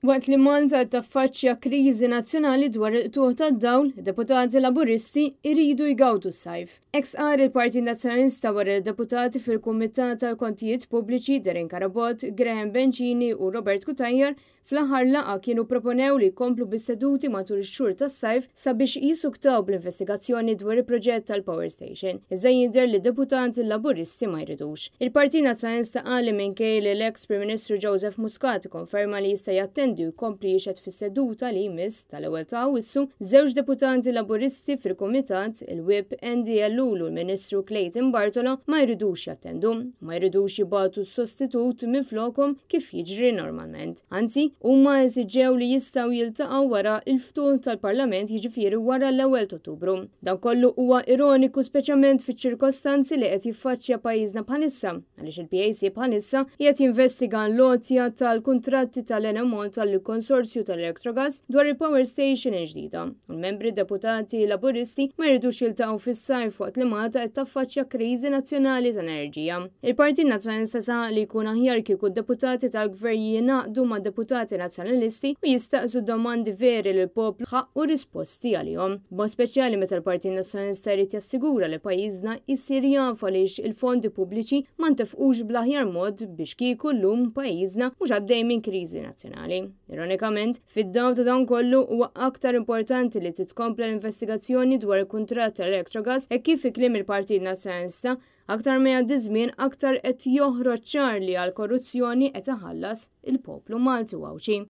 Waqt li Malta taffaċċja kriżi nazzjonali dwar il-qtuħ tad-dawl, deputati Laburisti jridu jgawdu s-sajf. Eks qar il-Partit Nazzjonalista wara il-deputati fil-Kumitat tal-Kontijiet Pubbliċi Derin Karabot, Graham Bencini u Robert Kutajjar fl-aħħar laqgħa kienu proponew li jkomplu bis-seduti matul ix-xhur tas-sajf sabiex jisuktaw bl-investigazzjoni dwar il-proġett tal-Power Station. Iżda jidher li deputanti Laburisti ma jridux. Il-Partit Nazzjonalista qal minkejja li l-eks Prim Ministru Joseph Muscat konferma li jista' jattendi u jkompli jixed fis-seduta li jmiss tal-ewwel ta' Awwissu, żewġ deputanti Laburisti fil-Kumitat, il-Whip Andy Ellul u l-Ministru Clayton Bartolo ma jridux jattendu, ma jridux jibgħatu s-sostitut minflokhom kif jiġri normalment. Anzi, huma eżiġew li jistgħu jiltaqgħu wara l-ftuħ tal-Parlament jiġifieri wara l-ewwel ta' Ottubru. Dan kollu huwa ironiku speċjalment fiċ-ċirkostanzi li qed jiffaċċja pajjiżna bħalissa, għaliex il-PAC bħalissa qiegħed jinvestiga l-logħtja tal-kuntratti tal-Enel Malta tal-Konsorzju tal-Electrogas dwar il-Power Station ġdida. U l-membri deputati Laburisti ma jridux jiltaqgħu fis-sajf waqt li Malta qed taffaċċja kriżi nazzjonali tal-enerġija. Il-Partit Nazzjonalista saħaq li jkun aħjar kieku d-deputati tal-Gvern jingħaqdu ma' deputati nazzjonalisti u jistaqsu domandi veri lil poplu ħaqqu risposti għalihom. B'mod speċjali meta l-Partit Nazzjonalista jrid jassigura li pajjiżna jsir jaf għaliex il-fondi pubbliċi ma ntefqux bl-aħjar mod biex kieku llum pajjiżna mhux għaddej minn kriżi nazzjonali. Ironikament, fid-dawl ta' dan kollu huwa aktar importanti li titkompla l-investigazzjoni dwar il-kuntratt tal-Electrogas e kif ikliem il-Partit Nazzjonalista aktar ma jgħaddi żmien aktar qed joħroġ ċar li għall korruzzjoni qed iħallas il-poplu Malti wawċi.